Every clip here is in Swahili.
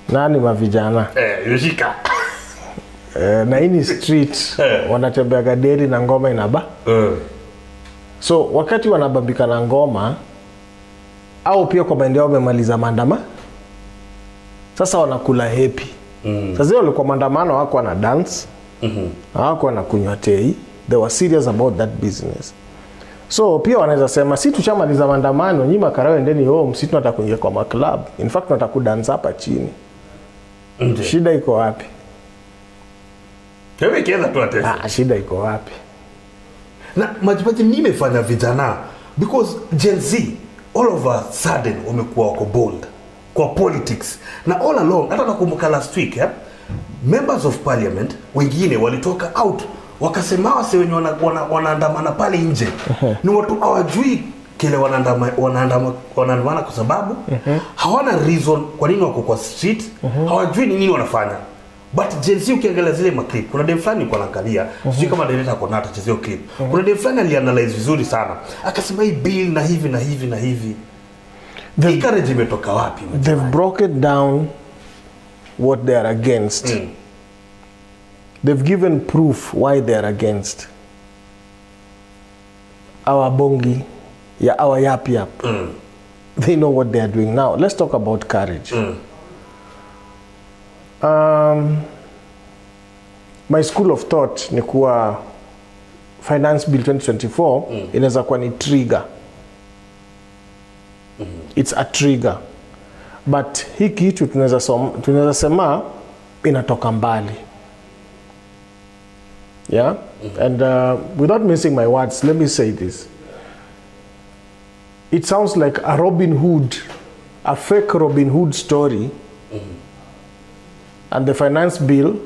Nani mavijana? Yoshika. Na hii street wanatembea gaderi na ngoma inaba. So wakati wanabambika na ngoma au pia kwa maendeleo wamemaliza maandamano. Sasa wanakula happy. Sasa walikuwa maandamano wako wana dance. Hawako wanakunywa tei. They were serious about that business. So pia wanaweza sema si tushamaliza maandamano, nyinyi makarawe endeni home, si tunataka kuingia kwa maclub. In fact tunataka kudance hapa chini. Shida iko wapi? Wewe kienda tu atesa. Shida iko wapi? Na majipaji nimefanya vijana because Gen Z all of a sudden wamekuwa wako bold kwa politics. Na all along hata nakumbuka last week members of parliament wengine walitoka out wakasema wase wenye wanaandamana pale nje ni watu hawajui kile wanaandamana kwa sababu hawana reason kwa nini wako kwa street, hawajui ni nini wanafanya. But Gen Z ukiangalia zile maclip, kuna dem fulani kwa naangalia, sijui kama director ako nata chezeo clip. Kuna dem fulani alianalyze vizuri sana. Akasema hii bill na hivi na hivi na hivi. Hii courage imetoka wapi? They've broken down what they are against. They've given proof why they are against. Our bongi, our yap. They know what they are doing. Now, let's talk about courage. My school of thought ni kuwa Finance Bill 2024 inaweza kuwa ni trigger. It's a trigger. But hii kitu tunaweza sema inatoka mbali. Yeah? And without missing my words, let me say this. It sounds like a Robin Hood, a fake Robin Hood story. And the finance bill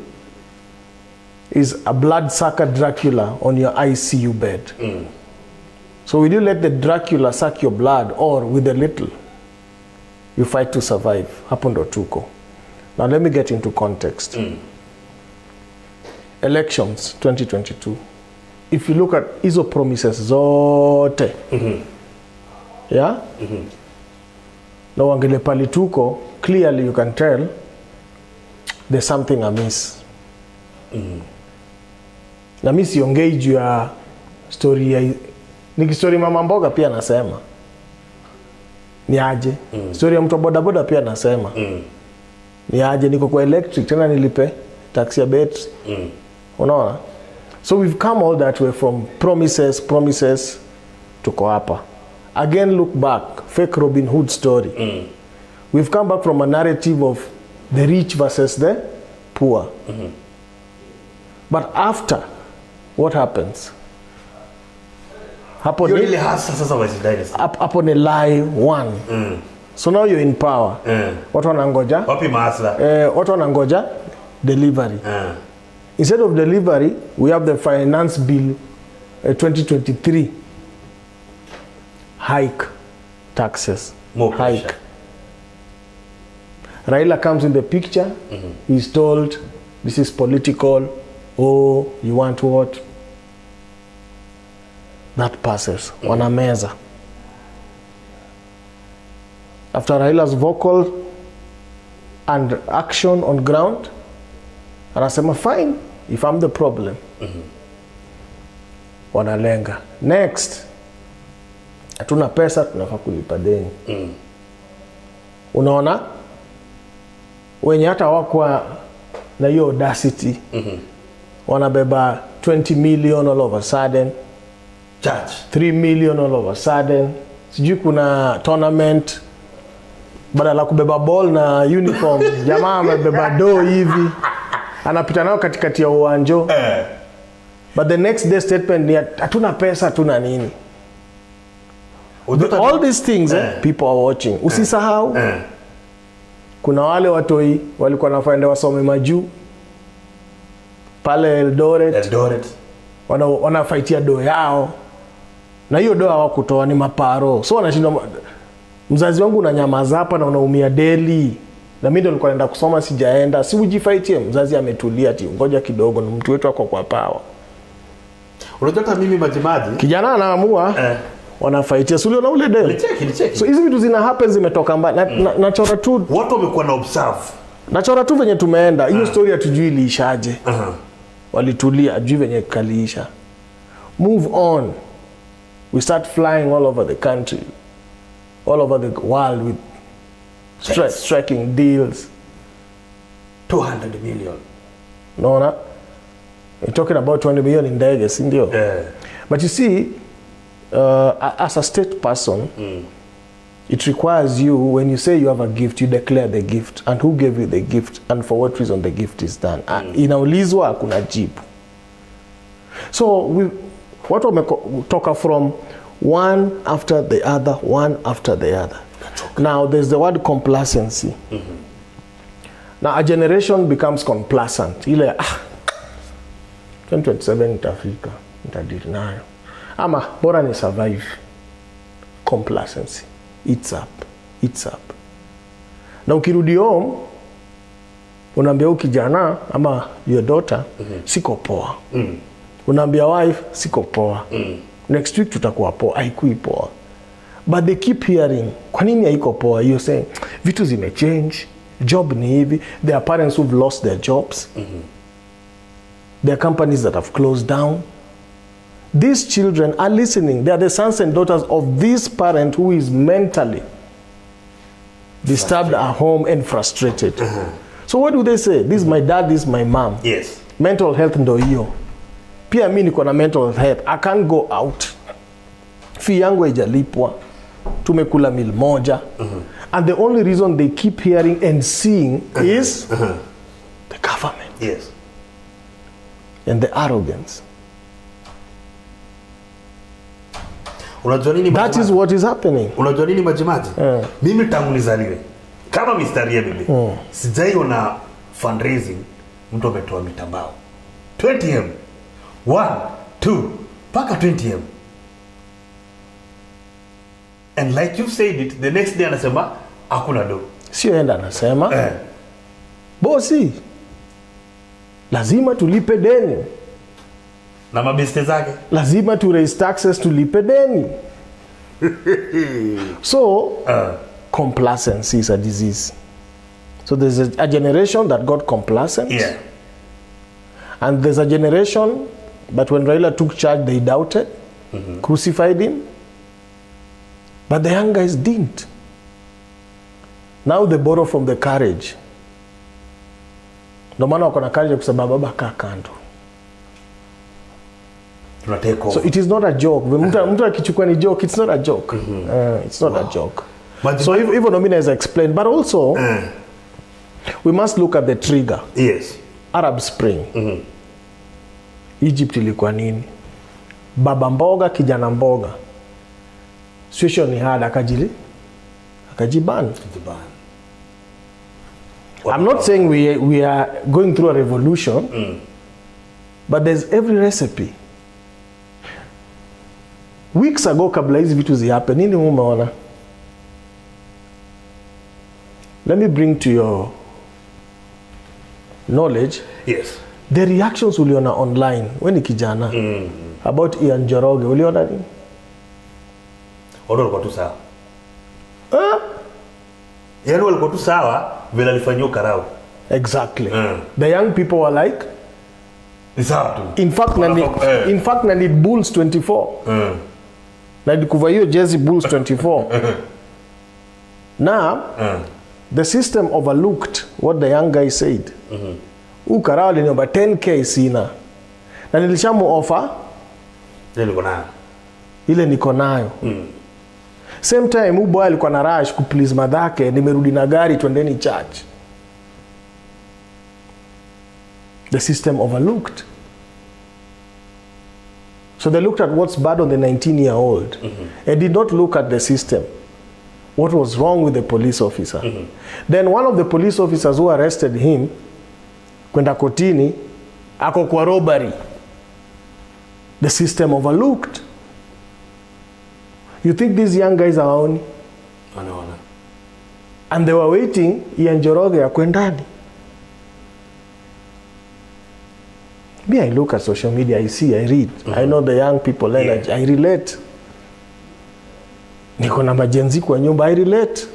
is a bloodsucker Dracula on your ICU bed. So will you let the Dracula suck your blood, or with a little you fight to survive? Hapo ndo tuko. Now let me get into context. Elections 2022. If you look at hizo promises zote. Yeah? Na wangele pali tuko, clearly you can tell there's something amiss. Na mimi siongei juu ya story ya ni story mama mboga pia nasema. Ni aje? Story ya mtu boda pia nasema. Ni aje niko kwa electric tena nilipe taxi ya bet. Unaona? So we've come all that way from promises tuko hapa. Again look back, fake Robin Hood story. We've come back from a narrative of the rich versus the poor. But after, what happens? Hapo ni lie one. So now you're in power. Watu wanangoja? Wapi mahasla? Watu wanangoja delivery. Instead of delivery, we have the finance bill 2023. Hike taxes. More pressure. Hike. Raila comes in the picture. He's told, this is political. Oh, you want what? That passes. Wanameza. After Raila's vocal and action on ground, anasema fine, if I'm the problem. Wanalenga. Next, hatuna pesa, tunafaa kulipa deni. Unaona? Wenye hata wakwa na hiyo audacity. Wanabeba 20 million all of a sudden. Charge. 3 million all of a sudden. Sijui kuna tournament. Badala kubeba ball na uniform. Jamaa amebeba do hivi. Anapita nao katikati ya uwanjo. But the next day statement ni hatuna pesa, hatuna nini. All these things people are watching. Usisahau. Kuna wale watoi walikuwa nafaende wasome majuu pale Eldoret. Wanafaitia do yao. Na hiyo do hawakutoa ni maparo. So wanashinda mzazi wangu unanyamaza hapa na unaumia daily. Na mimi ndo nilikuwa naenda kusoma sijaenda. Si ujifaitie, mzazi ametulia ati ngoja kidogo na mtu wetu wako kwa power. Unajua hata mimi majimaji kijana anaamua wanafaitia sulio na ule deli. Nicheki. So hizi vitu zina happen zimetoka mbali. Na chora tu watu wamekuwa na observe Nachora tu venye tumeenda. Hiyo story hatujui iliishaje. Walitulia ajui venye kaliisha. Move on. We start flying all over the country. All over the world with striking deals. 200 million. No, na? We're talking about 20 million in ndege, si ndio? Yeah. But you see, as a state person, it requires you, when you say you have a gift, you declare the gift and who gave you the gift and for what reason the gift is done. Inaulizwa hakuna jibu. So what wametoka from one after the other, one after the other. Now there's the word complacency. Now a generation becomes complacent. Ile 2027 nitafika, nitadili nayo. Ama bora ni survive. Complacency. It's up. Na ukirudi home unaambia kijana ama your daughter siko poa. Unaambia wife siko poa. Next week tutakuwa poa, haikui poa. But they keep hearing, kwa nini haiko poa? You're saying vitu zimechange, job ni hivi. There are parents who've lost their jobs. There are companies that have closed down. These children are listening. They are the sons and daughters of this parent who is mentally disturbed at home and frustrated. So what do they say? This is my dad, this is my mom. Yes. Mental health ndo hiyo. Pia mimi niko na mental health. I can't go out. Fee yangu haijalipwa. Tumekula meal moja. And the only reason they keep hearing and seeing is the government. Yes. And the arrogance. Unajua nini That is what is happening. Unajua nini majimaji? Mimi tangu nizaliwe kama mistari ya bibi. Sijaiona fundraising mtu ametoa mitambao. 20M. 1, 2, paka 20M. And like you said it, the next day anasema hakuna do. Sio enda anasema. Bosi. Lazima tulipe deni. Na mabeste zake. Lazima to raise taxes tulipe deni. So, complacency is a disease. So there's a generation that got complacent. Yeah. And there's a generation that when Raila took charge, they doubted, crucified him. But the young guys didn't. Now they borrow from the courage. Ndio maana wako na courage kusema baba kaa kando. So it is not a joke. Mtu akichukua ni joke, it's not a joke. It's not a joke. So even Omina has explained, but also we must look at the trigger. Yes. Arab Spring. Egypt ilikuwa nini? Baba mboga, kijana mboga. Situation ni hard, akajiban. I'm not saying we are going through a revolution, but there's every recipe. Weeks ago kabla hizi vitu zihappen, nini umeona? Let me bring to your knowledge. Yes. The reactions uliona online when kijana about Ian Njoroge, uliona nini? Watu walikuwa tu sawa. Yaani walikuwa tu sawa vile alifanywa karao. Exactly. The young people were like ni sawa tu. In fact na need Bulls 24. Na ndikuva hiyo jersey Bulls 24. Now the system overlooked what the young guy said. Karao aliniomba 10k sina. Na nilishamu offer ile niko nayo. Same time boy alikuwa na rush ku please madhake, nimerudi na gari twendeni church. The system overlooked. So they looked at what's bad on the 19-year-old and did not look at the system. What was wrong with the police officer? Then one of the police officers who arrested him kwenda kotini ako kwa robbery. The system overlooked. You think these young guys are on? Anaona. And they were waiting Ian Njoroge akwendani. Me, I look at social media, I see, I read. I know the young people energy. Yeah. I relate. Niko na majenzi kwa nyumba, I relate.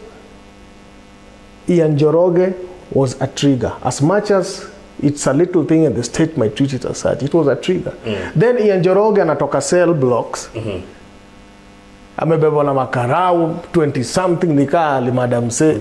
Ian Njoroge was a trigger. As much as it's a little thing and the state might treat it as such, it was a trigger. Then Ian Njoroge anatoka cell blocks. Amebebwa na makarau 20 something nikaa ali madam say